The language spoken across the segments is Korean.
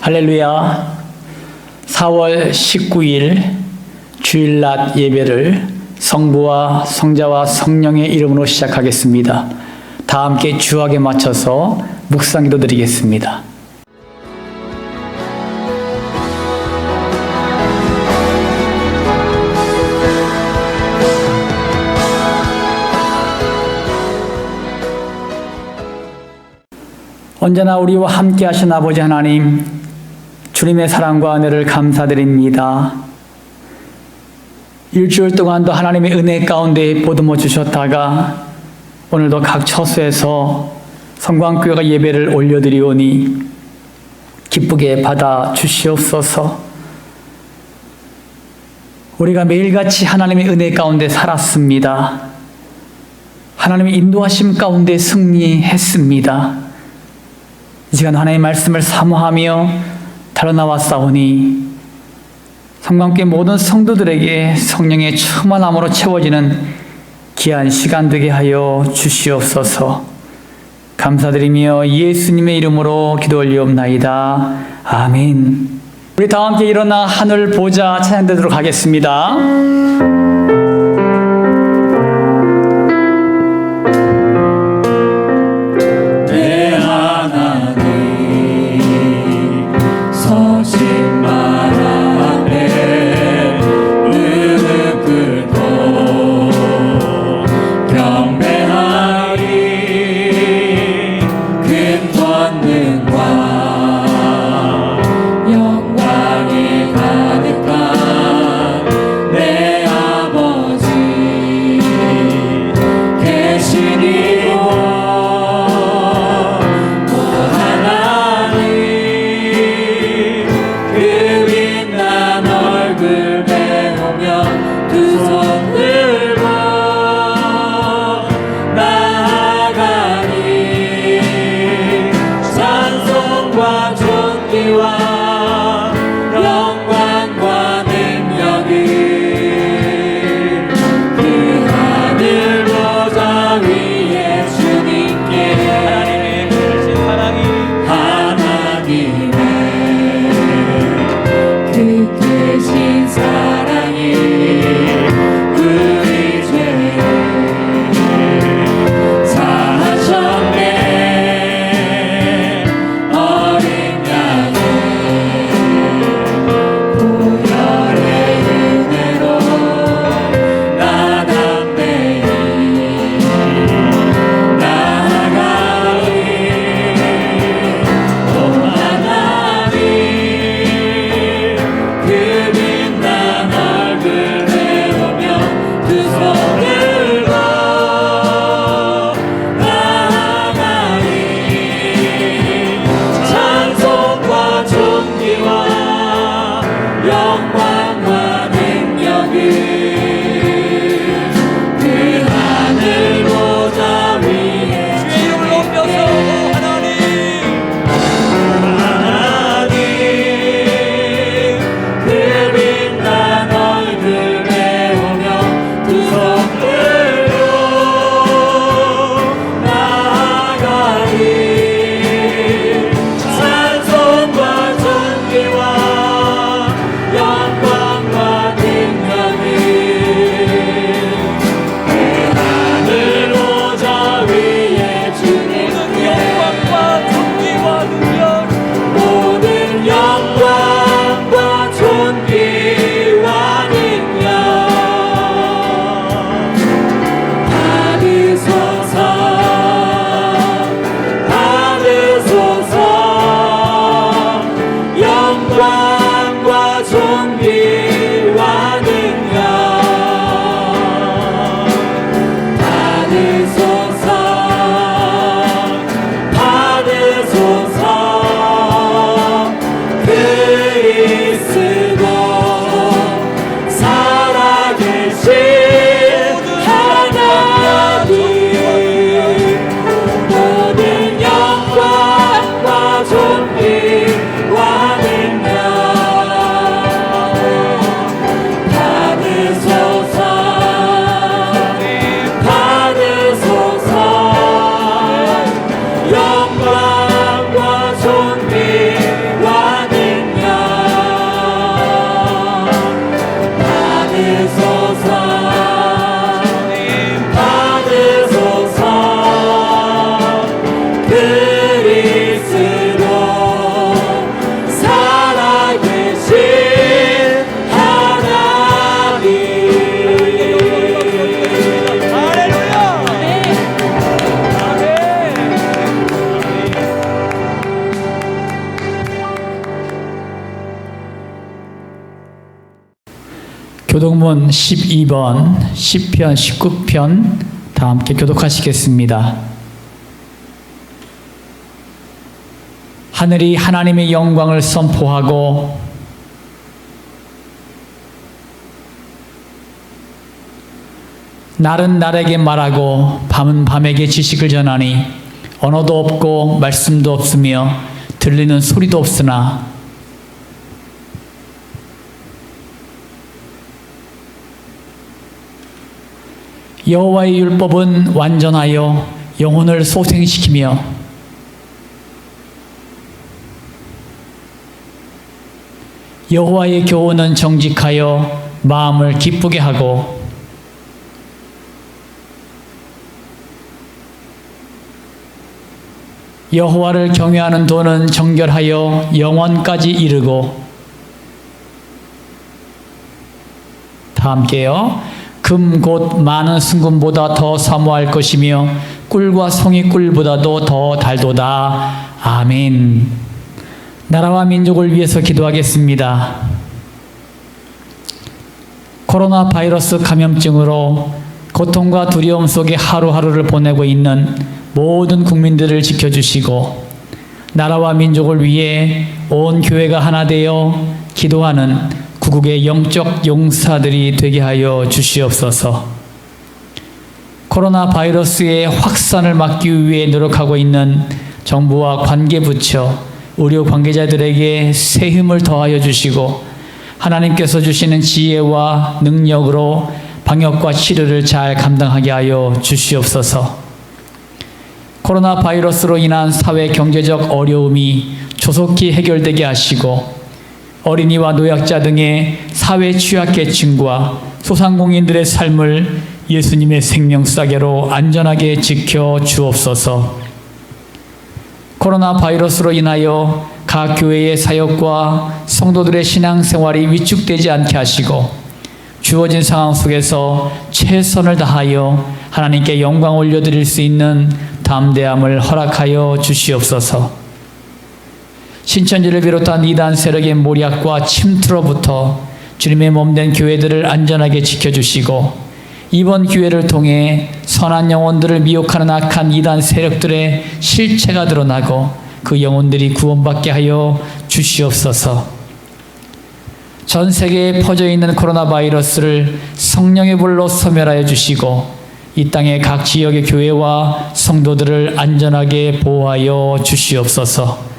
할렐루야. 4월 19일 주일낮 예배를 성부와 성자와 성령의 이름으로 시작하겠습니다. 다 함께 주악에 맞춰서 묵상기도 드리겠습니다. 언제나 우리와 함께 하신 아버지 하나님, 주님의 사랑과 은혜를 감사드립니다. 일주일 동안도 하나님의 은혜 가운데 보듬어 주셨다가 오늘도 각 처소에서 성광교회가 예배를 올려드리오니 기쁘게 받아 주시옵소서. 우리가 매일같이 하나님의 은혜 가운데 살았습니다. 하나님의 인도하심 가운데 승리했습니다. 이 시간 하나님의 말씀을 사모하며 달아나왔사오니 성광교회 모든 성도들에게 성령의 충만함으로 채워지는 귀한 시간 되게 하여 주시옵소서. 감사드리며 예수님의 이름으로 기도 올리옵나이다. 아멘. 우리 다 함께 일어나 하늘 보자 찬양드리도록 하겠습니다. 교독문 12번, 시편 19편 다 함께 교독하시겠습니다. 하늘이 하나님의 영광을 선포하고 날은 날에게 말하고 밤은 밤에게 지식을 전하니 언어도 없고 말씀도 없으며 들리는 소리도 없으나 여호와의 율법은 완전하여 영혼을 소생시키며 여호와의 교훈은 정직하여 마음을 기쁘게 하고 여호와를 경외하는 도는 정결하여 영원까지 이르고 다 함께요. 금 곧 많은 순금보다 더 사모할 것이며 꿀과 송이 꿀보다도 더 달도다. 아멘. 나라와 민족을 위해서 기도하겠습니다. 코로나 바이러스 감염증으로 고통과 두려움 속에 하루하루를 보내고 있는 모든 국민들을 지켜주시고 나라와 민족을 위해 온 교회가 하나 되어 기도하는 구국의 영적 용사들이 되게 하여 주시옵소서. 코로나 바이러스의 확산을 막기 위해 노력하고 있는 정부와 관계부처, 의료 관계자들에게 새 힘을 더하여 주시고 하나님께서 주시는 지혜와 능력으로 방역과 치료를 잘 감당하게 하여 주시옵소서. 코로나 바이러스로 인한 사회 경제적 어려움이 조속히 해결되게 하시고 어린이와 노약자 등의 사회 취약계층과 소상공인들의 삶을 예수님의 생명사계로 안전하게 지켜 주옵소서. 코로나 바이러스로 인하여 각 교회의 사역과 성도들의 신앙생활이 위축되지 않게 하시고 주어진 상황 속에서 최선을 다하여 하나님께 영광 올려드릴 수 있는 담대함을 허락하여 주시옵소서. 신천지를 비롯한 이단 세력의 모략과 침투로부터 주님의 몸된 교회들을 안전하게 지켜주시고 이번 기회를 통해 선한 영혼들을 미혹하는 악한 이단 세력들의 실체가 드러나고 그 영혼들이 구원받게 하여 주시옵소서. 전 세계에 퍼져 있는 코로나 바이러스를 성령의 불로 소멸하여 주시고 이 땅의 각 지역의 교회와 성도들을 안전하게 보호하여 주시옵소서.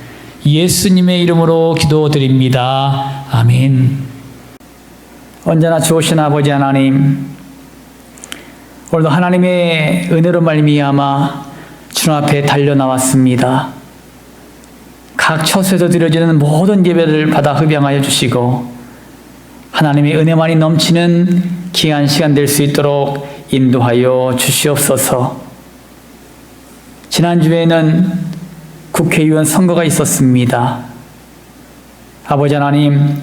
예수님의 이름으로 기도드립니다. 아멘. 언제나 좋으신 아버지 하나님, 오늘도 하나님의 은혜로 말미암아 주님 앞에 달려 나왔습니다. 각 처소에서 드려지는 모든 예배를 받아 흡양하여 주시고 하나님의 은혜만이 넘치는 귀한 시간 될 수 있도록 인도하여 주시옵소서. 지난주에는 국회의원 선거가 있었습니다. 아버지 하나님,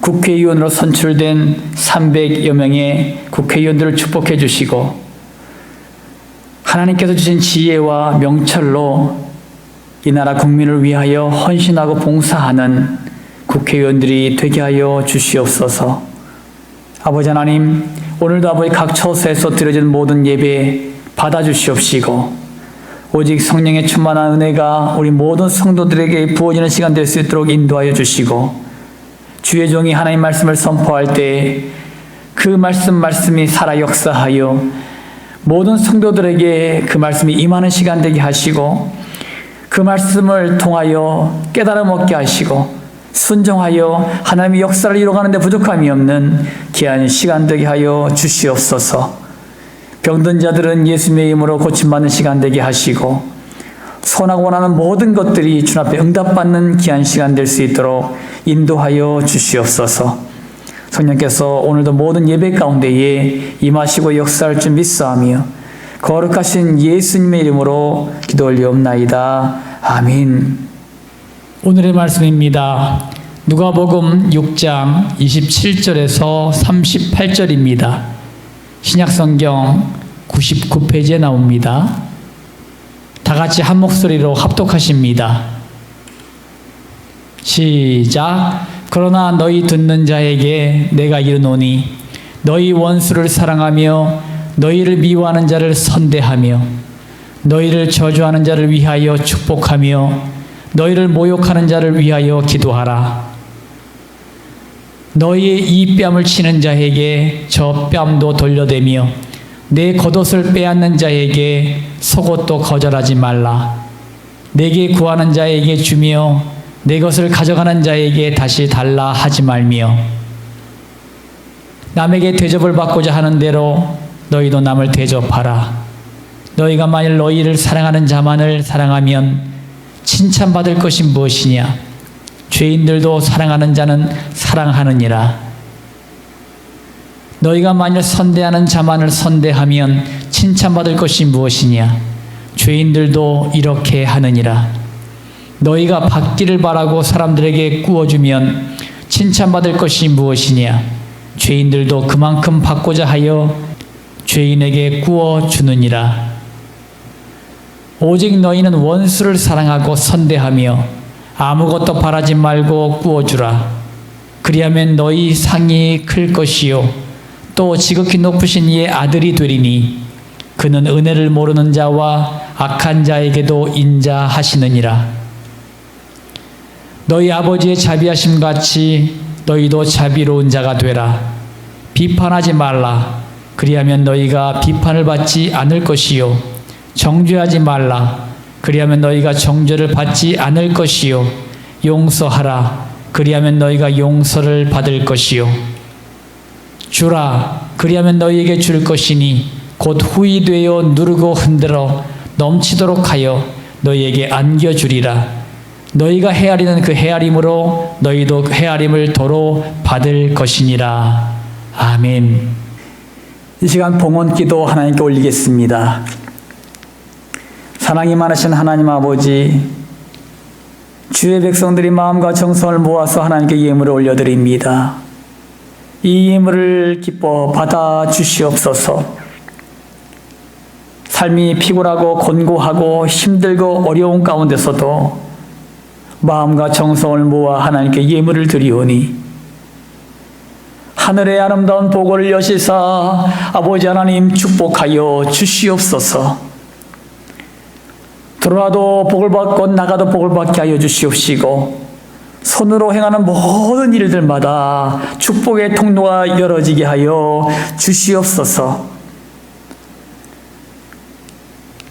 국회의원으로 선출된 300여 명의 국회의원들을 축복해 주시고 하나님께서 주신 지혜와 명철로 이 나라 국민을 위하여 헌신하고 봉사하는 국회의원들이 되게 하여 주시옵소서. 아버지 하나님, 오늘도 아버지 각 처소에서 드려진 모든 예배 받아주시옵시고 오직 성령의 충만한 은혜가 우리 모든 성도들에게 부어지는 시간 될 수 있도록 인도하여 주시고 주의 종이 하나님 말씀을 선포할 때 그 말씀이 살아 역사하여 모든 성도들에게 그 말씀이 임하는 시간 되게 하시고 그 말씀을 통하여 깨달음 얻게 하시고 순종하여 하나님의 역사를 이루어가는 데 부족함이 없는 귀한 시간 되게 하여 주시옵소서. 병든 자들은 예수님의 이름으로 고침받는 시간 되게 하시고 소원하고 원하는 모든 것들이 주님 앞에 응답받는 귀한 시간 될 수 있도록 인도하여 주시옵소서. 성령께서 오늘도 모든 예배 가운데에 임하시고 역사할 줄 믿사하며 거룩하신 예수님의 이름으로 기도 올리옵나이다. 아멘. 오늘의 말씀입니다. 누가복음 6장 27절에서 38절입니다. 신약성경 99페이지에 나옵니다. 다 같이 한 목소리로 합독하십니다. 시작. 그러나 너희 듣는 자에게 내가 이르노니 너희 원수를 사랑하며 너희를 미워하는 자를 선대하며 너희를 저주하는 자를 위하여 축복하며 너희를 모욕하는 자를 위하여 기도하라. 너희의 이 뺨을 치는 자에게 저 뺨도 돌려대며 내 겉옷을 빼앗는 자에게 속옷도 거절하지 말라. 내게 구하는 자에게 주며 내 것을 가져가는 자에게 다시 달라 하지 말며 남에게 대접을 받고자 하는 대로 너희도 남을 대접하라. 너희가 만일 너희를 사랑하는 자만을 사랑하면 칭찬받을 것이 무엇이냐? 죄인들도 사랑하는 자는 사랑하느니라. 너희가 만일 선대하는 자만을 선대하면 칭찬받을 것이 무엇이냐? 죄인들도 이렇게 하느니라. 너희가 받기를 바라고 사람들에게 구워주면 칭찬받을 것이 무엇이냐? 죄인들도 그만큼 받고자 하여 죄인에게 구워주느니라. 오직 너희는 원수를 사랑하고 선대하며 아무것도 바라지 말고 구워주라. 그리하면 너희 상이 클 것이요 또 지극히 높으신 이의 아들이 되리니 그는 은혜를 모르는 자와 악한 자에게도 인자하시느니라. 너희 아버지의 자비하심 같이 너희도 자비로운 자가 되라. 비판하지 말라. 그리하면 너희가 비판을 받지 않을 것이요 정죄하지 말라. 그리하면 너희가 정죄를 받지 않을 것이요 용서하라. 그리하면 너희가 용서를 받을 것이요 주라. 그리하면 너희에게 줄 것이니 곧 후히 되어 누르고 흔들어 넘치도록 하여 너희에게 안겨주리라. 너희가 헤아리는 그 헤아림으로 너희도 헤아림을 도로 받을 것이니라. 아멘. 이 시간 봉헌기도 하나님께 올리겠습니다. 사랑이 많으신 하나님 아버지, 주의 백성들이 마음과 정성을 모아서 하나님께 예물을 올려드립니다. 이 예물을 기뻐 받아 주시옵소서. 삶이 피곤하고 곤고하고 힘들고 어려운 가운데서도 마음과 정성을 모아 하나님께 예물을 드리오니 하늘의 아름다운 보고를 여시사 아버지 하나님 축복하여 주시옵소서. 들어와도 복을 받고 나가도 복을 받게 하여 주시옵시고 손으로 행하는 모든 일들마다 축복의 통로가 열어지게 하여 주시옵소서.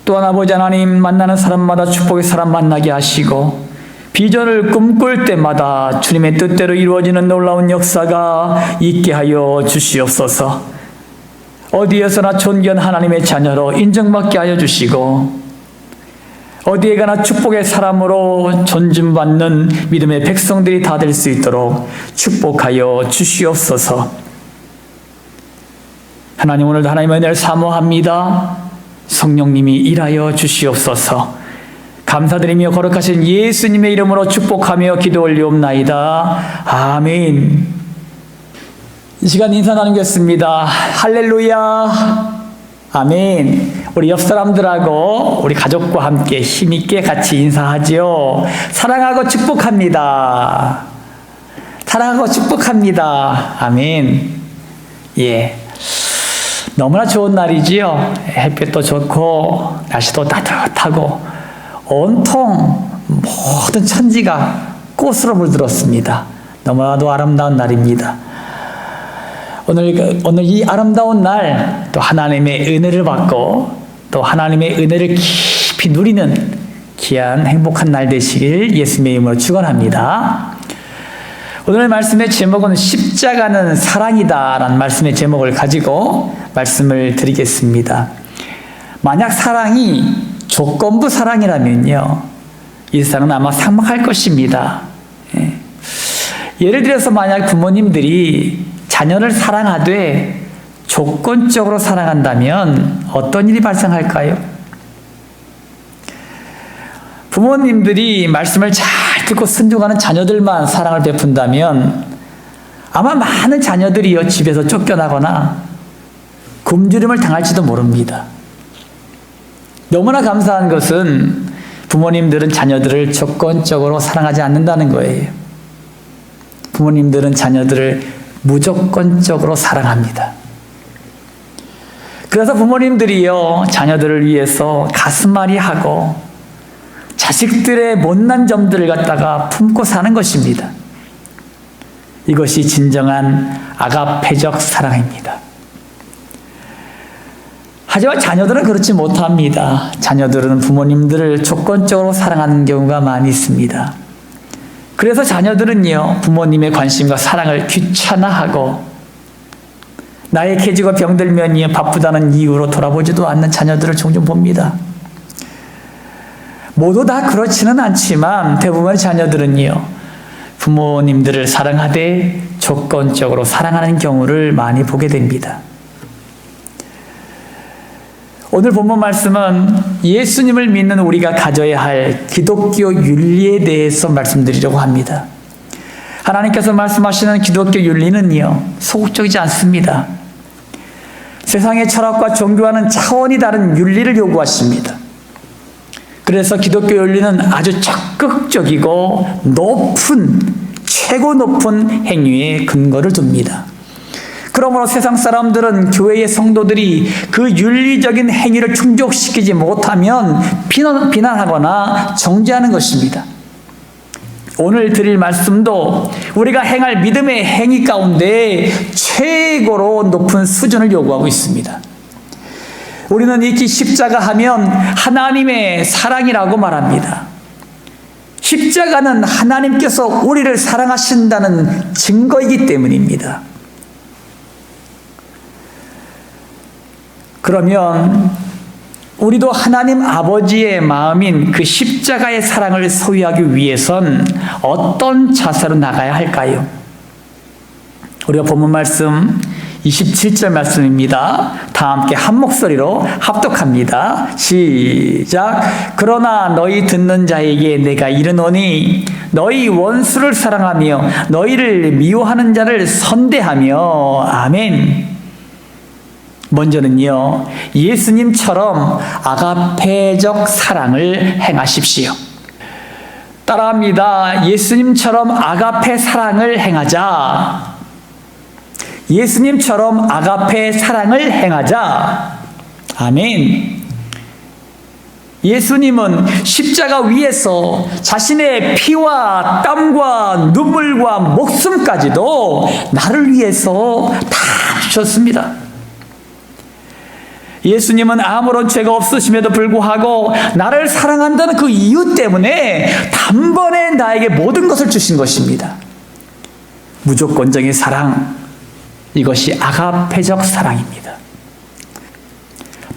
또한 아버지 하나님 만나는 사람마다 축복의 사람 만나게 하시고 비전을 꿈꿀 때마다 주님의 뜻대로 이루어지는 놀라운 역사가 있게 하여 주시옵소서. 어디에서나 존귀한 하나님의 자녀로 인정받게 하여 주시고 어디에 가나 축복의 사람으로 존중받는 믿음의 백성들이 다 될 수 있도록 축복하여 주시옵소서. 하나님, 오늘도 하나님의 은혜를 사모합니다. 성령님이 일하여 주시옵소서. 감사드리며 거룩하신 예수님의 이름으로 축복하며 기도 올리옵나이다. 아멘. 이 시간 인사 나누겠습니다. 할렐루야. 아멘. 우리 옆 사람들하고 우리 가족과 함께 힘있게 같이 인사하지요. 사랑하고 축복합니다. 사랑하고 축복합니다. 아멘. 예. 너무나 좋은 날이지요. 햇빛도 좋고 날씨도 따뜻하고 온통 모든 천지가 꽃으로 물들었습니다. 너무나도 아름다운 날입니다. 오늘 이 아름다운 날 또 하나님의 은혜를 받고 또 하나님의 은혜를 깊이 누리는 귀한 행복한 날 되시길 예수님의 이름으로 축원합니다. 오늘 말씀의 제목은 십자가는 사랑이다 라는 말씀의 제목을 가지고 말씀을 드리겠습니다. 만약 사랑이 조건부 사랑이라면요, 이 세상은 아마 삭막할 것입니다. 예를 들어서 만약 부모님들이 자녀를 사랑하되 조건적으로 사랑한다면 어떤 일이 발생할까요? 부모님들이 말씀을 잘 듣고 순종하는 자녀들만 사랑을 베푼다면 아마 많은 자녀들이요 집에서 쫓겨나거나 굶주림을 당할지도 모릅니다. 너무나 감사한 것은 부모님들은 자녀들을 조건적으로 사랑하지 않는다는 거예요. 부모님들은 자녀들을 무조건적으로 사랑합니다. 그래서 부모님들이요, 자녀들을 위해서 가슴앓이 하고 자식들의 못난 점들을 갖다가 품고 사는 것입니다. 이것이 진정한 아가페적 사랑입니다. 하지만 자녀들은 그렇지 못합니다. 자녀들은 부모님들을 조건적으로 사랑하는 경우가 많이 있습니다. 그래서 자녀들은요, 부모님의 관심과 사랑을 귀찮아하고 나의 계지가 병들면요, 바쁘다는 이유로 돌아보지도 않는 자녀들을 종종 봅니다. 모두 다 그렇지는 않지만 대부분의 자녀들은요, 부모님들을 사랑하되 조건적으로 사랑하는 경우를 많이 보게 됩니다. 오늘 본문 말씀은 예수님을 믿는 우리가 가져야 할 기독교 윤리에 대해서 말씀드리려고 합니다. 하나님께서 말씀하시는 기독교 윤리는요, 소극적이지 않습니다. 세상의 철학과 종교와는 차원이 다른 윤리를 요구하십니다. 그래서 기독교 윤리는 아주 적극적이고 최고 높은 행위에 근거를 둡니다. 그러므로 세상 사람들은 교회의 성도들이 그 윤리적인 행위를 충족시키지 못하면 비난하거나 정죄하는 것입니다. 오늘 드릴 말씀도 우리가 행할 믿음의 행위 가운데 최고로 높은 수준을 요구하고 있습니다. 우리는 익히 십자가 하면 하나님의 사랑이라고 말합니다. 십자가는 하나님께서 우리를 사랑하신다는 증거이기 때문입니다. 그러면 우리도 하나님 아버지의 마음인 그 십자가의 사랑을 소유하기 위해선 어떤 자세로 나가야 할까요? 우리가 본문 말씀 27절 말씀입니다. 다 함께 한 목소리로 합독합니다. 시작. 그러나 너희 듣는 자에게 내가 이르노니 너희 원수를 사랑하며 너희를 미워하는 자를 선대하며. 아멘. 먼저는요, 예수님처럼 아가페적 사랑을 행하십시오. 따라합니다. 예수님처럼 아가페 사랑을 행하자. 예수님처럼 아가페 사랑을 행하자. 아멘. 예수님은 십자가 위에서 자신의 피와 땀과 눈물과 목숨까지도 나를 위해서 다 주셨습니다. 예수님은 아무런 죄가 없으심에도 불구하고 나를 사랑한다는 그 이유 때문에 단번에 나에게 모든 것을 주신 것입니다. 무조건적인 사랑, 이것이 아가페적 사랑입니다.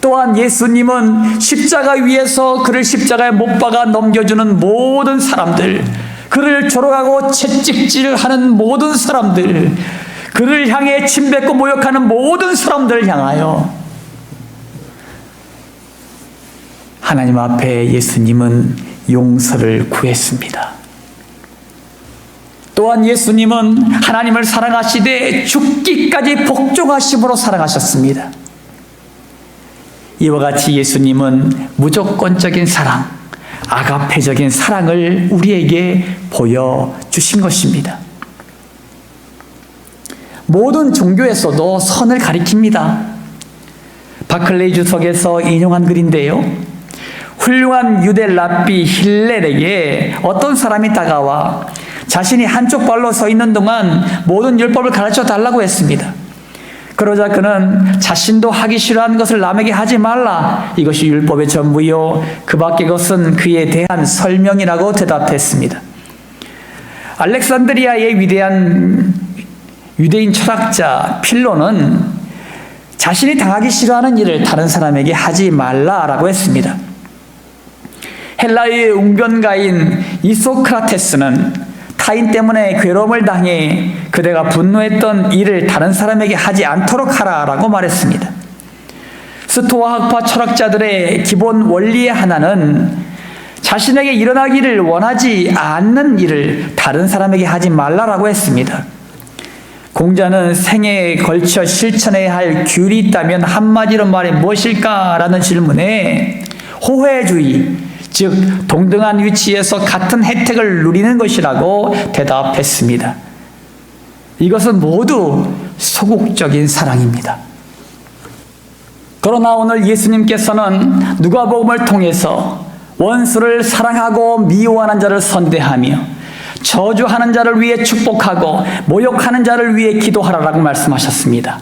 또한 예수님은 십자가 위에서 그를 십자가에 못 박아 넘겨주는 모든 사람들, 그를 조롱하고 채찍질하는 모든 사람들, 그를 향해 침뱉고 모욕하는 모든 사람들을 향하여 하나님 앞에 예수님은 용서를 구했습니다. 또한 예수님은 하나님을 사랑하시되 죽기까지 복종하심으로 사랑하셨습니다. 이와 같이 예수님은 무조건적인 사랑, 아가페적인 사랑을 우리에게 보여주신 것입니다. 모든 종교에서도 선을 가리킵니다. 바클레이 주석에서 인용한 글인데요, 훌륭한 유대 랍비 힐렐에게 어떤 사람이 다가와 자신이 한쪽 발로 서 있는 동안 모든 율법을 가르쳐 달라고 했습니다. 그러자 그는 자신도 하기 싫어하는 것을 남에게 하지 말라, 이것이 율법의 전부요, 그 밖의 것은 그에 대한 설명이라고 대답했습니다. 알렉산드리아의 위대한 유대인 철학자 필로는 자신이 당하기 싫어하는 일을 다른 사람에게 하지 말라라고 했습니다. 헬라의 웅변가인 이소크라테스는 타인 때문에 괴로움을 당해 그대가 분노했던 일을 다른 사람에게 하지 않도록 하라라고 말했습니다. 스토아 학파 철학자들의 기본 원리의 하나는 자신에게 일어나기를 원하지 않는 일을 다른 사람에게 하지 말라라고 했습니다. 공자는 생애에 걸쳐 실천해야 할 규율이 있다면 한마디로 말해 무엇일까라는 질문에 호혜주의, 즉 동등한 위치에서 같은 혜택을 누리는 것이라고 대답했습니다. 이것은 모두 소극적인 사랑입니다. 그러나 오늘 예수님께서는 누가복음을 통해서 원수를 사랑하고 미워하는 자를 선대하며 저주하는 자를 위해 축복하고 모욕하는 자를 위해 기도하라라고 말씀하셨습니다.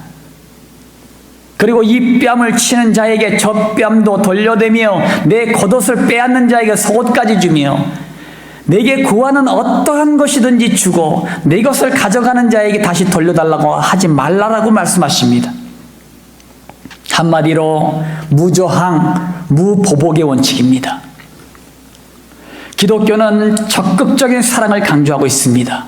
그리고 이 뺨을 치는 자에게 저 뺨도 돌려대며 내 겉옷을 빼앗는 자에게 속옷까지 주며 내게 구하는 어떠한 것이든지 주고 내 것을 가져가는 자에게 다시 돌려달라고 하지 말라라고 말씀하십니다. 한마디로 무저항, 무보복의 원칙입니다. 기독교는 적극적인 사랑을 강조하고 있습니다.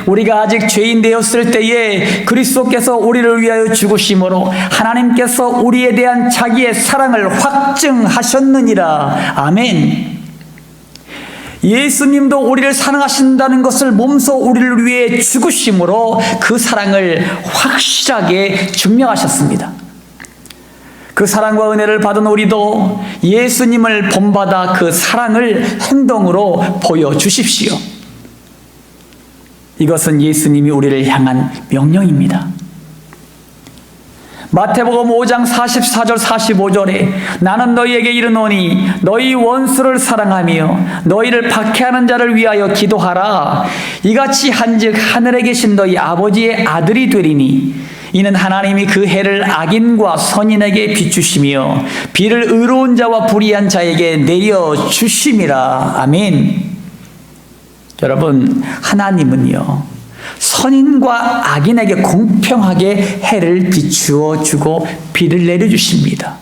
우리가 아직 죄인 되었을 때에 그리스도께서 우리를 위하여 죽으심으로 하나님께서 우리에 대한 자기의 사랑을 확증하셨느니라. 아멘. 예수님도 우리를 사랑하신다는 것을 몸소 우리를 위해 죽으심으로 그 사랑을 확실하게 증명하셨습니다. 그 사랑과 은혜를 받은 우리도 예수님을 본받아 그 사랑을 행동으로 보여주십시오. 이것은 예수님이 우리를 향한 명령입니다. 마태복음 5장 44절 45절에 나는 너희에게 이르노니 너희 원수를 사랑하며 너희를 박해하는 자를 위하여 기도하라. 이같이 한즉 하늘에 계신 너희 아버지의 아들이 되리니 이는 하나님이 그 해를 악인과 선인에게 비추시며 비를 의로운 자와 불의한 자에게 내려주심이라. 아멘. 여러분, 하나님은요 선인과 악인에게 공평하게 해를 비추어 주고 비를 내려주십니다.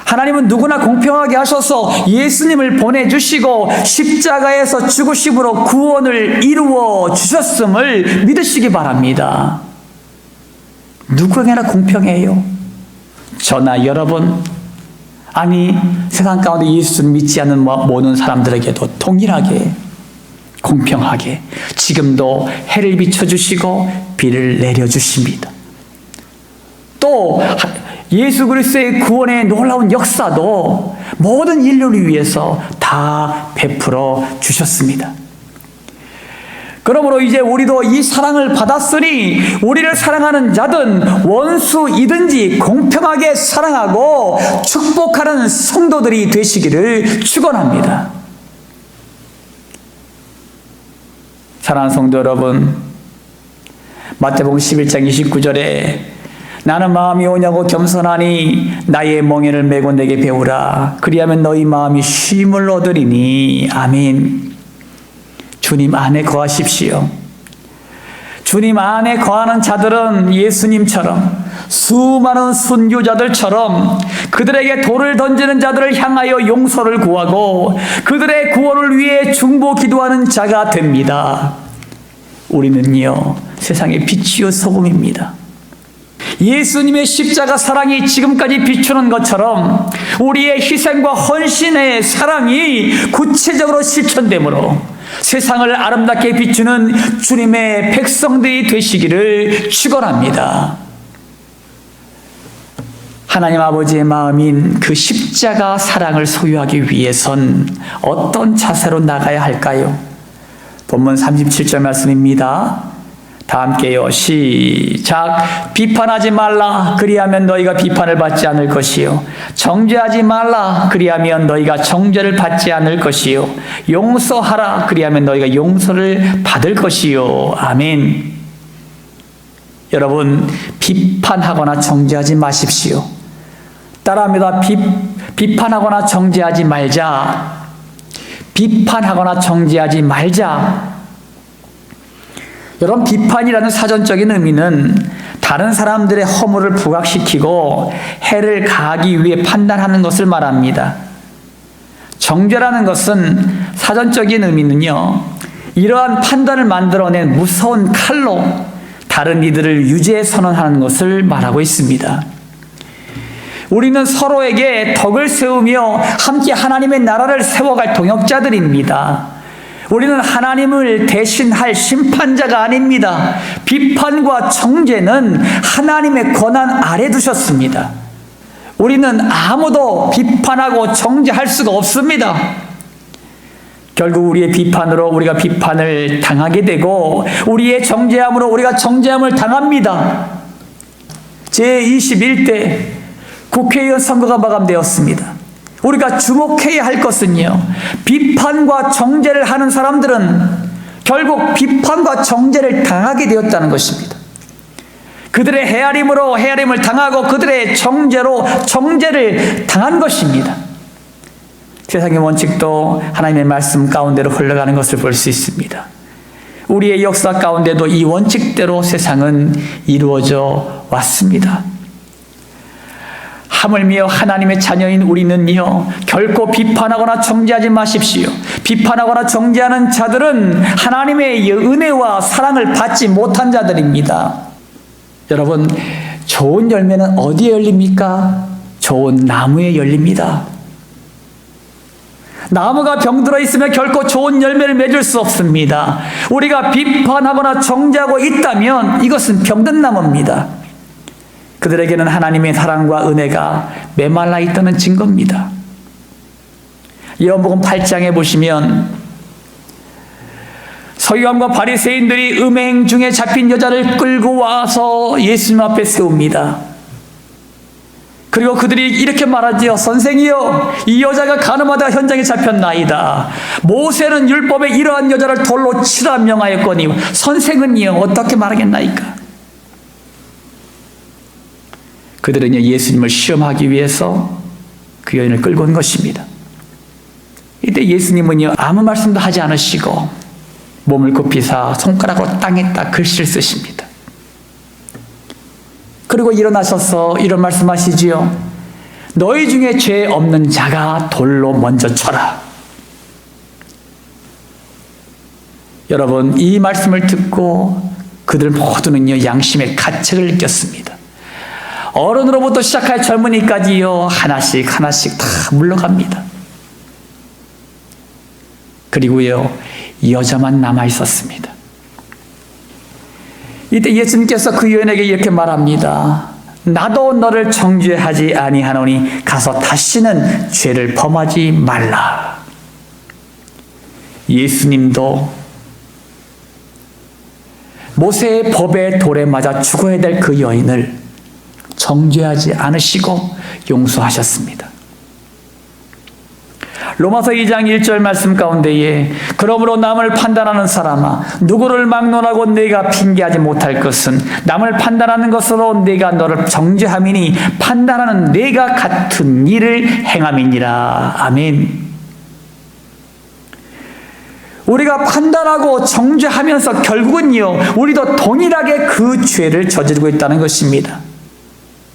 하나님은 누구나 공평하게 하셔서 예수님을 보내주시고 십자가에서 죽으심으로 구원을 이루어 주셨음을 믿으시기 바랍니다. 누구에게나 공평해요. 저나 여러분, 아니 세상 가운데 예수를 믿지 않는 모든 사람들에게도 동일하게 공평하게 지금도 해를 비춰주시고 비를 내려주십니다. 또 예수 그리스도의 구원의 놀라운 역사도 모든 인류를 위해서 다 베풀어 주셨습니다. 그러므로 이제 우리도 이 사랑을 받았으니 우리를 사랑하는 자든 원수이든지 공평하게 사랑하고 축복하는 성도들이 되시기를 축원합니다. 사랑하는 성도 여러분, 마태복음 11장 29절에 나는 마음이 오냐고 겸손하니 나의 멍에를 메고 내게 배우라. 그리하면 너희 마음이 쉼을 얻으리니. 아멘. 주님 안에 거하십시오. 주님 안에 거하는 자들은 예수님처럼 수많은 순교자들처럼 그들에게 돌을 던지는 자들을 향하여 용서를 구하고 그들의 구원을 위해 중보 기도하는 자가 됩니다. 우리는요 세상의 빛이요 소금입니다. 예수님의 십자가 사랑이 지금까지 비추는 것처럼 우리의 희생과 헌신의 사랑이 구체적으로 실천되므로 세상을 아름답게 비추는 주님의 백성들이 되시기를 축원합니다. 하나님 아버지의 마음인 그 십자가 사랑을 소유하기 위해선 어떤 자세로 나가야 할까요? 본문 37절 말씀입니다. 다 함께요. 시작. 비판하지 말라. 그리하면 너희가 비판을 받지 않을 것이요. 정죄하지 말라. 그리하면 너희가 정죄를 받지 않을 것이요. 용서하라. 그리하면 너희가 용서를 받을 것이요. 아멘. 여러분, 비판하거나 정죄하지 마십시오. 따라합니다. 비판하거나 정죄하지 말자. 비판하거나 정죄하지 말자. 여러분, 비판이라는 사전적인 의미는 다른 사람들의 허물을 부각시키고 해를 가하기 위해 판단하는 것을 말합니다. 정죄라는 것은 사전적인 의미는요, 이러한 판단을 만들어낸 무서운 칼로 다른 이들을 유죄 선언하는 것을 말하고 있습니다. 우리는 서로에게 덕을 세우며 함께 하나님의 나라를 세워갈 동역자들입니다. 우리는 하나님을 대신할 심판자가 아닙니다. 비판과 정죄는 하나님의 권한 아래 두셨습니다. 우리는 아무도 비판하고 정죄할 수가 없습니다. 결국 우리의 비판으로 우리가 비판을 당하게 되고 우리의 정죄함으로 우리가 정죄함을 당합니다. 제21대 국회의원 선거가 마감되었습니다. 우리가 주목해야 할 것은요, 비판과 정죄를 하는 사람들은 결국 비판과 정죄를 당하게 되었다는 것입니다. 그들의 헤아림으로 헤아림을 당하고 그들의 정죄로 정죄를 당한 것입니다. 세상의 원칙도 하나님의 말씀 가운데로 흘러가는 것을 볼 수 있습니다. 우리의 역사 가운데도 이 원칙대로 세상은 이루어져 왔습니다. 하물며 하나님의 자녀인 우리는요, 결코 비판하거나 정죄하지 마십시오. 비판하거나 정죄하는 자들은 하나님의 은혜와 사랑을 받지 못한 자들입니다. 여러분, 좋은 열매는 어디에 열립니까? 좋은 나무에 열립니다. 나무가 병들어 있으면 결코 좋은 열매를 맺을 수 없습니다. 우리가 비판하거나 정죄하고 있다면 이것은 병든 나무입니다. 그들에게는 하나님의 사랑과 은혜가 메말라 있다는 증거입니다. 요한복음 8장에 보시면 서기관과 바리새인들이 음행 중에 잡힌 여자를 끌고 와서 예수님 앞에 세웁니다. 그리고 그들이 이렇게 말하지요. 선생이여, 이 여자가 간음하다 현장에 잡혔나이다. 모세는 율법에 이러한 여자를 돌로 치라 명하였거니 선생은요 어떻게 말하겠나이까? 그들은 예수님을 시험하기 위해서 그 여인을 끌고 온 것입니다. 이때 예수님은요 아무 말씀도 하지 않으시고 몸을 굽히사 손가락으로 땅에 딱 글씨를 쓰십니다. 그리고 일어나셔서 이런 말씀하시지요. 너희 중에 죄 없는 자가 돌로 먼저 쳐라. 여러분, 이 말씀을 듣고 그들 모두는요 양심의 가책을 느꼈습니다. 어른으로부터 시작할 젊은이까지요 하나씩 다 물러갑니다. 그리고요 여자만 남아 있었습니다. 이때 예수님께서 그 여인에게 이렇게 말합니다. 나도 너를 정죄하지 아니하노니 가서 다시는 죄를 범하지 말라. 예수님도 모세의 법의 돌에 맞아 죽어야 될 그 여인을 정죄하지 않으시고 용서하셨습니다. 로마서 2장 1절 말씀 가운데에 그러므로 남을 판단하는 사람아 누구를 막론하고 네가 핑계하지 못할 것은 남을 판단하는 것으로 네가 너를 정죄함이니 판단하는 네가 같은 일을 행함이니라. 아멘. 우리가 판단하고 정죄하면서 결국은요 우리도 동일하게 그 죄를 저지르고 있다는 것입니다.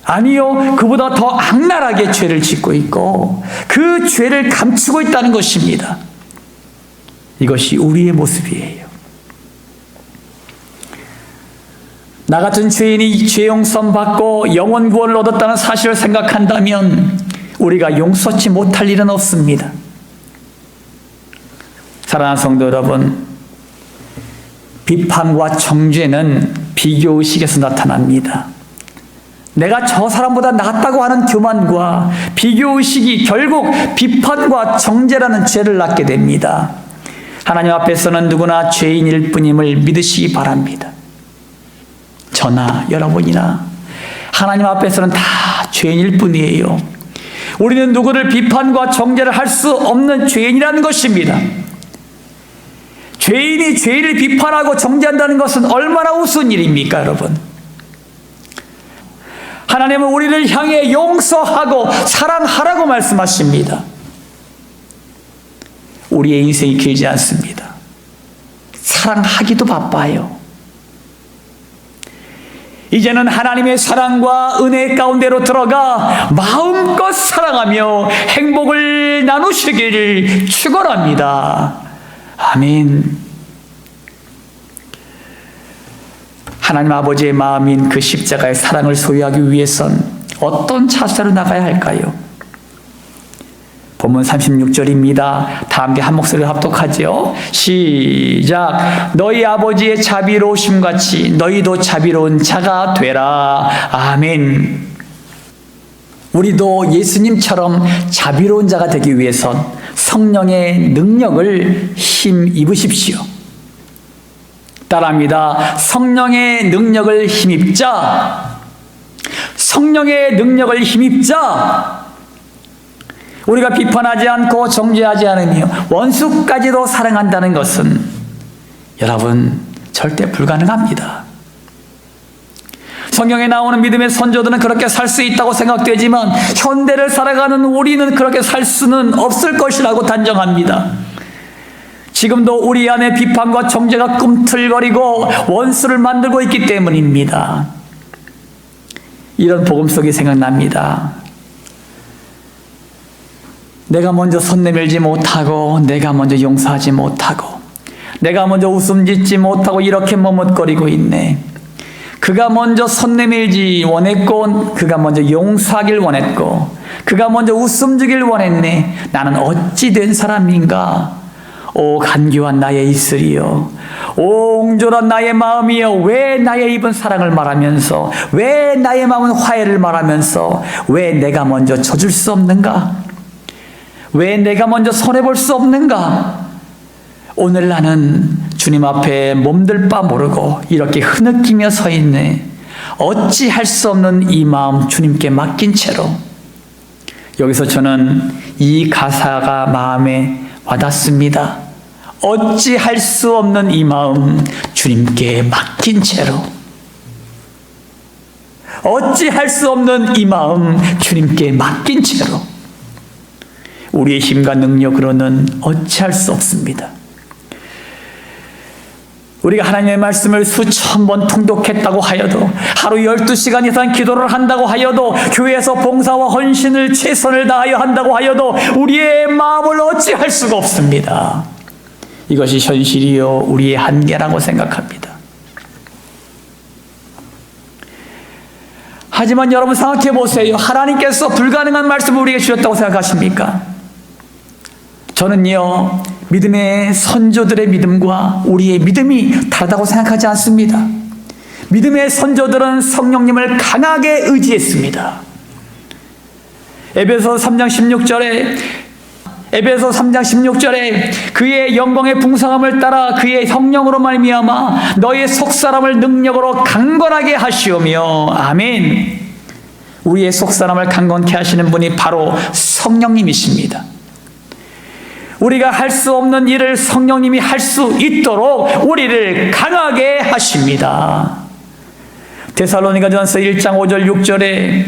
아니요, 그보다 더 악랄하게 죄를 짓고 있고 그 죄를 감추고 있다는 것입니다. 이것이 우리의 모습이에요. 나 같은 죄인이 죄 용서 받고 영원 구원을 얻었다는 사실을 생각한다면 우리가 용서치 못할 일은 없습니다. 사랑하는 성도 여러분, 비판과 정죄는 비교의식에서 나타납니다. 내가 저 사람보다 낫다고 하는 교만과 비교의식이 결국 비판과 정죄라는 죄를 낳게 됩니다. 하나님 앞에서는 누구나 죄인일 뿐임을 믿으시기 바랍니다. 저나 여러분이나 하나님 앞에서는 다 죄인일 뿐이에요. 우리는 누구를 비판과 정죄를 할 수 없는 죄인이라는 것입니다. 죄인이 죄인을 비판하고 정죄한다는 것은 얼마나 우스운 일입니까, 여러분? 하나님은 우리를 향해 용서하고 사랑하라고 말씀하십니다. 우리의 인생이 길지 않습니다. 사랑하기도 바빠요. 이제는 하나님의 사랑과 은혜 가운데로 들어가 마음껏 사랑하며 행복을 나누시기를 축원합니다. 아멘. 하나님 아버지의 마음인 그 십자가의 사랑을 소유하기 위해선 어떤 자세로 나가야 할까요? 본문 36절입니다. 다 함께 한 목소리로 합독하죠. 시작. 너희 아버지의 자비로우심 같이 너희도 자비로운 자가 되라. 아멘. 우리도 예수님처럼 자비로운 자가 되기 위해선 성령의 능력을 힘입으십시오. 따라합니다. 성령의 능력을 힘입자. 성령의 능력을 힘입자. 우리가 비판하지 않고 정죄하지 않으며 원수까지도 사랑한다는 것은 여러분 절대 불가능합니다. 성경에 나오는 믿음의 선조들은 그렇게 살 수 있다고 생각되지만 현대를 살아가는 우리는 그렇게 살 수는 없을 것이라고 단정합니다. 지금도 우리 안에 비판과 정죄가 꿈틀거리고 원수를 만들고 있기 때문입니다. 이런 복음속이 생각납니다. 내가 먼저 손 내밀지 못하고, 내가 먼저 용서하지 못하고, 내가 먼저 웃음 짓지 못하고 이렇게 머뭇거리고 있네. 그가 먼저 손 내밀지 원했고, 그가 먼저 용서하길 원했고, 그가 먼저 웃음 주길 원했네. 나는 어찌 된 사람인가? 오 간교한 나의 이슬이여, 오 옹졸한 나의 마음이여, 왜 나의 입은 사랑을 말하면서, 왜 나의 마음은 화해를 말하면서, 왜 내가 먼저 져줄 수 없는가? 왜 내가 먼저 손해볼 수 없는가? 오늘 나는 주님 앞에 몸둘 바 모르고 이렇게 흐느끼며 서 있네. 어찌 할 수 없는 이 마음 주님께 맡긴 채로. 여기서 저는 이 가사가 마음에 와닿습니다. 어찌 할 수 없는 이 마음 주님께 맡긴 채로. 어찌 할 수 없는 이 마음 주님께 맡긴 채로. 우리의 힘과 능력으로는 어찌할 수 없습니다. 우리가 하나님의 말씀을 수천 번 통독했다고 하여도, 하루 12시간 이상 기도를 한다고 하여도, 교회에서 봉사와 헌신을 최선을 다하여 한다고 하여도 우리의 마음을 어찌할 수가 없습니다. 이것이 현실이요 우리의 한계라고 생각합니다. 하지만 여러분 생각해 보세요. 하나님께서 불가능한 말씀을 우리에게 주셨다고 생각하십니까? 저는요, 믿음의 선조들의 믿음과 우리의 믿음이 다르다고 생각하지 않습니다. 믿음의 선조들은 성령님을 강하게 의지했습니다. 에베소 3장 16절에 그의 영광의 풍성함을 따라 그의 성령으로 말미암아 너의 속사람을 능력으로 강건하게 하시오며. 아멘. 우리의 속사람을 강건케 하시는 분이 바로 성령님이십니다. 우리가 할 수 없는 일을 성령님이 할 수 있도록 우리를 강하게 하십니다. 데살로니가전서 1장 5절 6절에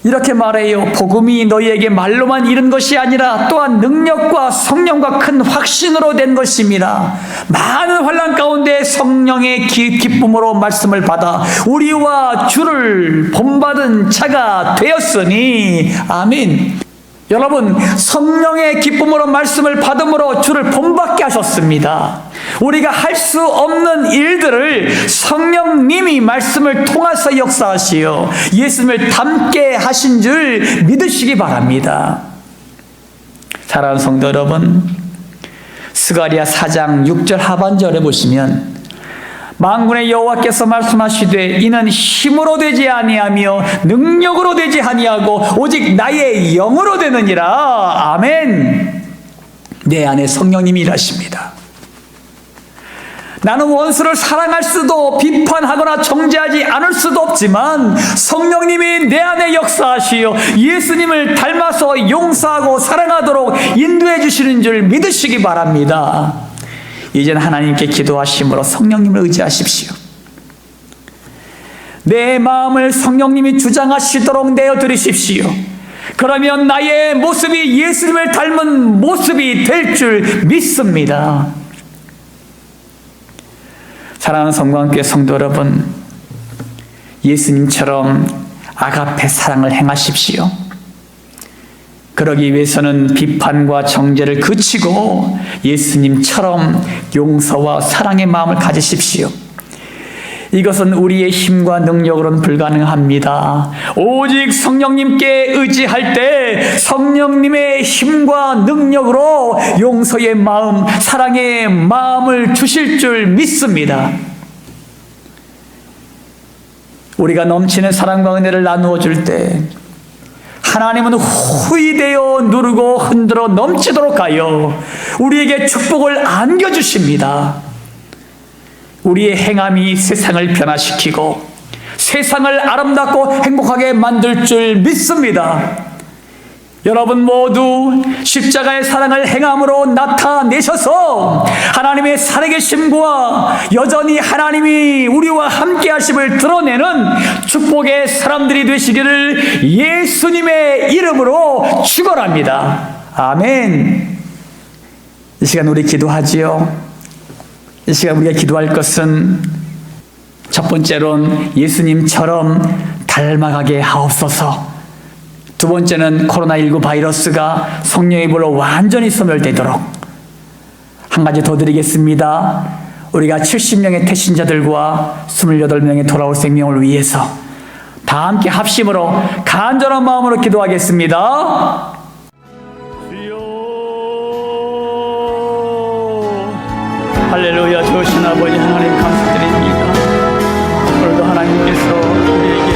이렇게 말해요. 복음이 너희에게 말로만 이른 것이 아니라 또한 능력과 성령과 큰 확신으로 된 것입니다. 많은 환난 가운데 성령의 기쁨으로 말씀을 받아 우리와 주를 본받은 자가 되었으니. 아멘. 여러분, 성령의 기쁨으로 말씀을 받음으로 주를 본받게 하셨습니다. 우리가 할 수 없는 일들을 성령님이 말씀을 통해서 역사하시어 예수님을 닮게 하신 줄 믿으시기 바랍니다. 사랑하는 성도 여러분, 스가랴 4장 6절 하반절에 보시면 만군의 여호와께서 말씀하시되 이는 힘으로 되지 아니하며 능력으로 되지 아니하고 오직 나의 영으로 되느니라. 아멘. 내 안에 성령님이 일하십니다. 나는 원수를 사랑할 수도 비판하거나 정죄하지 않을 수도 없지만 성령님이 내 안에 역사하시어 예수님을 닮아서 용서하고 사랑하도록 인도해 주시는 줄 믿으시기 바랍니다. 이제는 하나님께 기도하심으로 성령님을 의지하십시오. 내 마음을 성령님이 주장하시도록 내어드리십시오. 그러면 나의 모습이 예수님을 닮은 모습이 될 줄 믿습니다. 사랑하는 성도님께 성도 여러분, 예수님처럼 아가페 사랑을 행하십시오. 그러기 위해서는 비판과 정죄를 그치고 예수님처럼 용서와 사랑의 마음을 가지십시오. 이것은 우리의 힘과 능력으로는 불가능합니다. 오직 성령님께 의지할 때 성령님의 힘과 능력으로 용서의 마음, 사랑의 마음을 주실 줄 믿습니다. 우리가 넘치는 사랑과 은혜를 나누어 줄 때 하나님은 후이되어 누르고 흔들어 넘치도록 하여 우리에게 축복을 안겨주십니다. 우리의 행함이 세상을 변화시키고 세상을 아름답고 행복하게 만들 줄 믿습니다. 여러분 모두 십자가의 사랑을 행함으로 나타내셔서 하나님의 살아계심과 여전히 하나님이 우리와 함께 하심을 드러내는 축복의 사람들이 되시기를 예수님의 이름으로 축원합니다. 아멘. 이 시간 우리 기도하지요. 이 시간 우리가 기도할 것은 첫 번째로는 예수님처럼 닮아가게 하옵소서. 두 번째는 코로나19 바이러스가 성령의 불로 완전히 소멸되도록. 한 가지 더 드리겠습니다. 우리가 70명의 태신자들과 28명의 돌아올 생명을 위해서 다 함께 합심으로 간절한 마음으로 기도하겠습니다. 주여, 할렐루야. 좋으신 아버지 하나님 감사드립니다. 오늘도 하나님께서 우리에게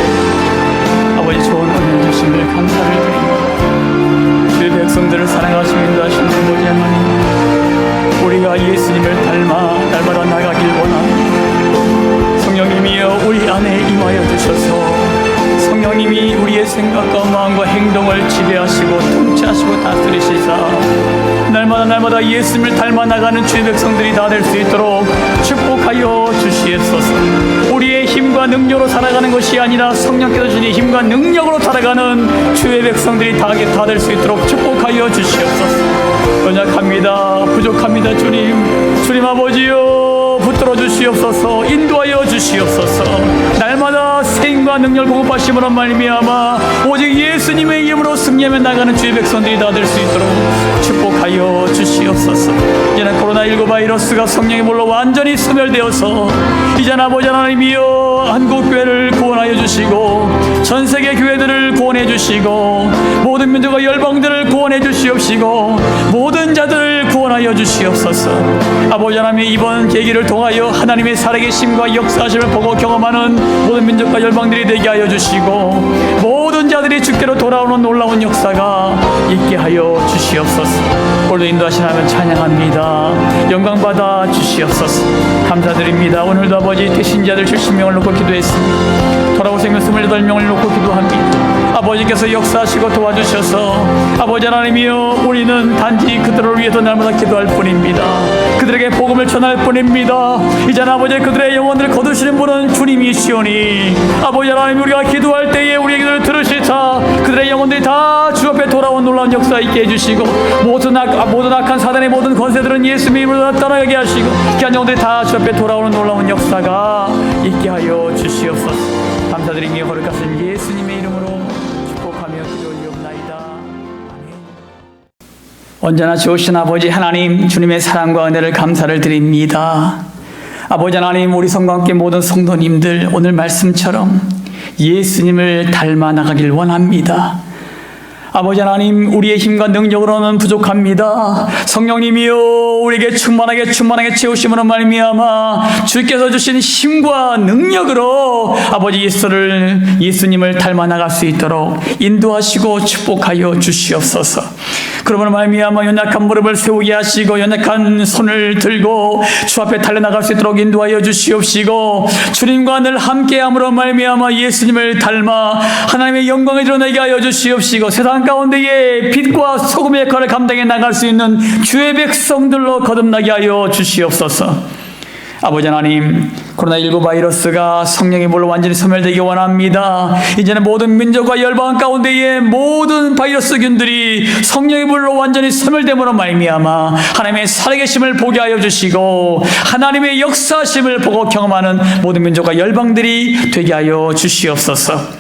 아버지 좋은 은혜 주심을 감사를 드립니다. 주의 백성들을 사랑하시고 인도하시는 아버지 하나님, 우리가 예수님을 닮아 날마다 나가길 원합니다. 성령님이여 우리 안에 임하여 주셔서 성령님이 우리의 생각과 마음과 행동을 지배하시고 통치하시고 다스리시사 날마다 예수님을 닮아 나가는 주의 백성들이 다 될 수 있도록 축복하여 주시옵소서. 우리의 힘과 능력으로 살아가는 것이 아니라 성령께서 주신 힘과 능력으로 살아가는 주의 백성들이 다 될 수 있도록 축복하여 주시옵소서. 연약합니다. 부족합니다. 주님 아버지여 붙들어 주시옵소서. 인도하여 주시옵소서. 날마다 생과 능력을 공급하심으로 말미암아 오직 예수님의 이름으로 승리하며 나가는 주의 백성들이 다 될 수 있도록 축복하여 주시옵소서. 이제는 코로나19 바이러스가 성령의 불로 완전히 소멸되어서 이제는 아버지 하나님이여 한국교회를 구원하여 주시고 전 세계 교회들을 구원해 주시고 모든 민족과 열방들을 구원해 주시옵시고 모든 자들을 구원하여 주시옵소서. 아버지 하나님, 이번 계기를 통하여 하나님의 살아계심과 역사하심을 보고 경험하는 모든 민족과 열방들이 되게 하여 주시고 모든 자들이 주께로 돌아오는 놀라운 역사가 있게 하여 주시옵소서. 오늘도 인도하신 하나님 찬양합니다. 영광받아 주시옵소서. 감사드립니다. 오늘도 아버지 태신자들 70명을 놓고 기도했습니다. 돌아올 생명 28명을 놓고 기도합니다. 아버지께서 역사하시고 도와주셔서 아버지 하나님이여 우리는 단지 그들을 위해서 날마다 기도할 뿐입니다. 그들에게 복음을 전할 뿐입니다. 이제는 아버지 그들의 영혼들을 거두시는 분은 주님이시오니 아버지 하나님, 우리가 기도할 때에 우리의 기도를 들으시사 그들의 영혼들이 다 주 앞에 돌아온 놀라운 역사 있게 해주시고 모든 악한 사단의 모든 권세들은 예수님의 이름으로 떠나가게 하시고 귀한 영혼들이 다 주 앞에 돌아오는 놀라운 역사가 있게 하여 주시옵소서. 감사드리며 거룩하신 예수님의 이름으로 축복하며 기도 올리옵나이다. 아멘. 언제나 좋으신 아버지 하나님, 주님의 사랑과 은혜를 감사를 드립니다. 아버지 하나님, 우리 성과 함께 모든 성도님들 오늘 말씀처럼 예수님을 닮아 나가길 원합니다. 아버지 하나님, 우리의 힘과 능력으로는 부족합니다. 성령님이여 우리에게 충만하게 채우심으로 말미암아 주께서 주신 힘과 능력으로 아버지 예수님을 닮아 나갈 수 있도록 인도하시고 축복하여 주시옵소서. 그러므로 말미암아 연약한 무릎을 세우게 하시고 연약한 손을 들고 주 앞에 달려나갈 수 있도록 인도하여 주시옵시고 주님과 늘 함께함으로 말미암아 예수님을 닮아 하나님의 영광을 드러내게 하여 주시옵시고 세상 가운데에 빛과 소금의 역할을 감당해 나갈 수 있는 주의 백성들로 거듭나게 하여 주시옵소서. 아버지 하나님, 코로나19 바이러스가 성령의 불로 완전히 소멸되기 원합니다. 이제는 모든 민족과 열방 가운데에 모든 바이러스균들이 성령의 불로 완전히 소멸됨으로 말미암아 하나님의 살아계심을 보게 하여 주시고 하나님의 역사심을 보고 경험하는 모든 민족과 열방들이 되게 하여 주시옵소서.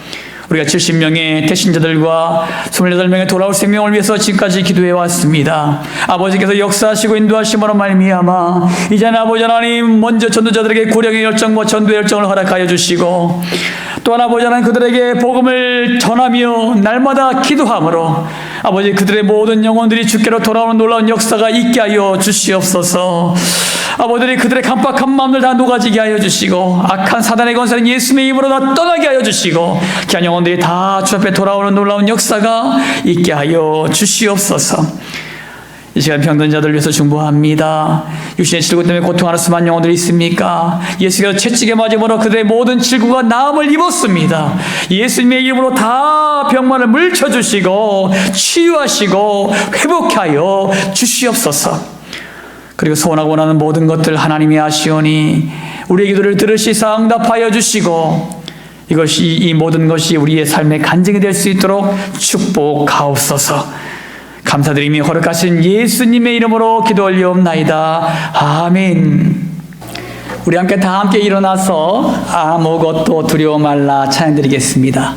우리가 70명의 태신자들과 28명의 돌아올 생명을 위해서 지금까지 기도해 왔습니다. 아버지께서 역사하시고 인도하심으로 말미암아 이제는 아버지 하나님 먼저 전도자들에게 구령의 열정과 전도의 열정을 허락하여 주시고 또한 아버지 하나님 그들에게 복음을 전하며 날마다 기도함으로 아버지 그들의 모든 영혼들이 주께로 돌아오는 놀라운 역사가 있게 하여 주시옵소서. 아버들이 그들의 강박한 마음들 다 녹아지게 하여 주시고 악한 사단의 권세는 예수님의 이름으로 다 떠나게 하여 주시고 귀한 영혼들이 다 주 앞에 돌아오는 놀라운 역사가 있게 하여 주시옵소서. 이 시간 병든 자들 위해서 중보합니다. 육신의 질고 때문에 고통하는 수많은 영혼들이 있습니까? 예수께서 채찍에 맞음으로 그들의 모든 질고가 나음을 입었습니다. 예수님의 이름으로 다 병만을 물쳐주시고 치유하시고 회복하여 주시옵소서. 그리고 소원하고 원하는 모든 것들 하나님이 아시오니 우리의 기도를 들으시사 응답하여 주시고 이 모든 것이 우리의 삶의 간증이 될 수 있도록 축복하옵소서. 감사드리며 거룩하신 예수님의 이름으로 기도 올리옵나이다. 아멘. 우리 다 함께 일어나서 아무것도 두려워 말라 찬양드리겠습니다.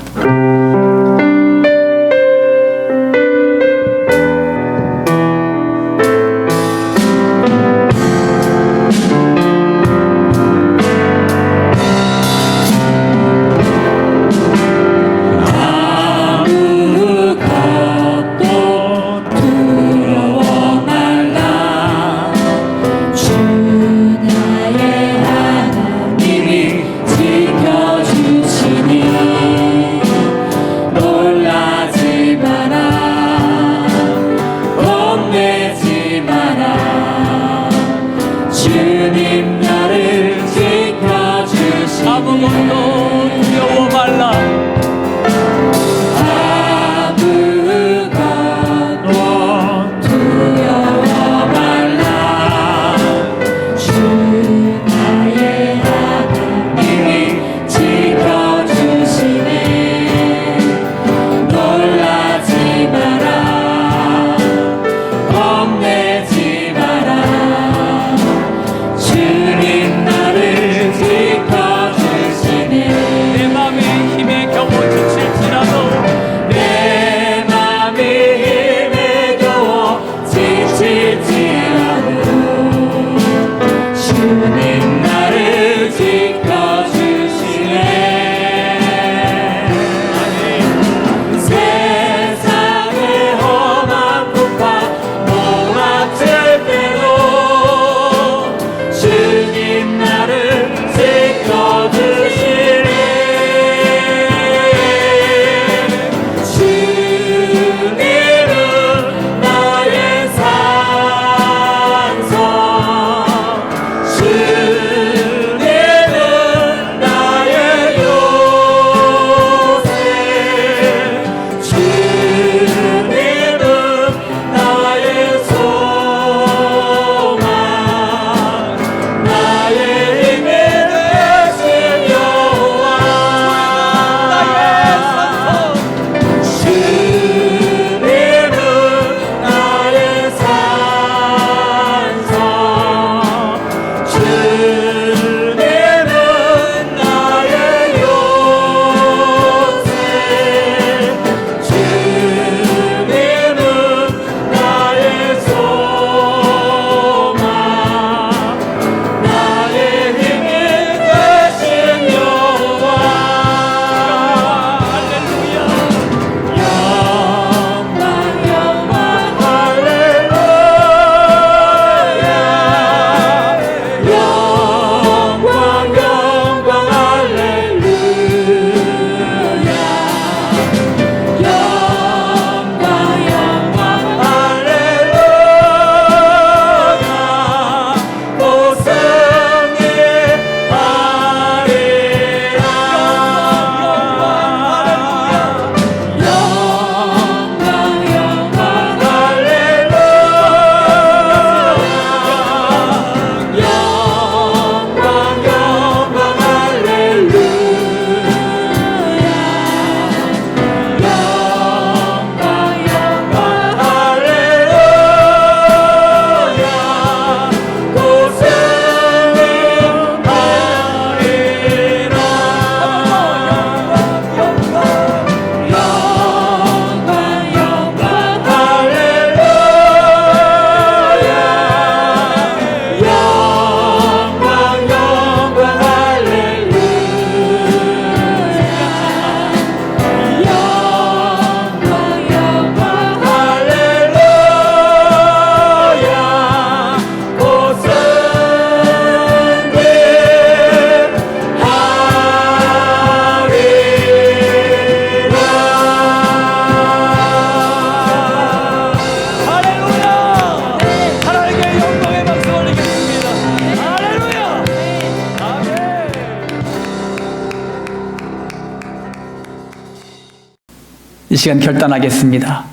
주님 나를 지켜주시네. 이 시간 결단하겠습니다.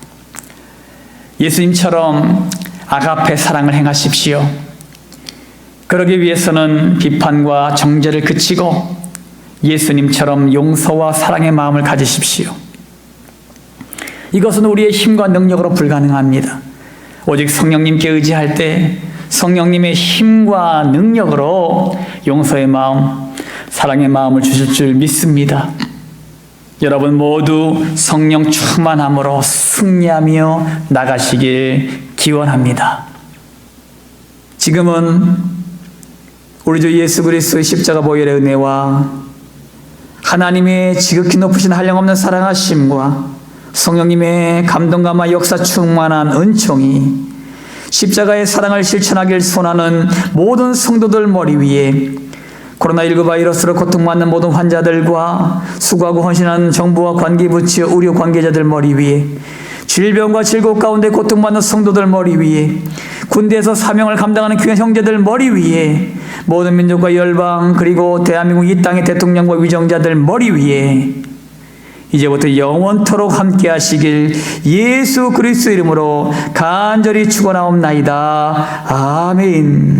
예수님처럼 아가페 사랑을 행하십시오. 그러기 위해서는 비판과 정죄를 그치고 예수님처럼 용서와 사랑의 마음을 가지십시오. 이것은 우리의 힘과 능력으로 불가능합니다. 오직 성령님께 의지할 때 성령님의 힘과 능력으로 용서의 마음, 사랑의 마음을 주실 줄 믿습니다. 여러분 모두 성령 충만함으로 승리하며 나가시길 기원합니다. 지금은 우리 주 예수 그리스도의 십자가 보혈의 은혜와 하나님의 지극히 높으신 한량없는 사랑하심과 성령님의 감동감화 역사 충만한 은총이 십자가의 사랑을 실천하길 소원하는 모든 성도들 머리 위에, 코로나19 바이러스로 고통받는 모든 환자들과 수고하고 헌신하는 정부와 관계부처 의료 관계자들 머리 위에, 질병과 질곡 가운데 고통받는 성도들 머리 위에, 군대에서 사명을 감당하는 귀한 형제들 머리 위에, 모든 민족과 열방 그리고 대한민국 이 땅의 대통령과 위정자들 머리 위에 이제부터 영원토록 함께 하시길 예수 그리스도 이름으로 간절히 축원하옵나이다. 아멘.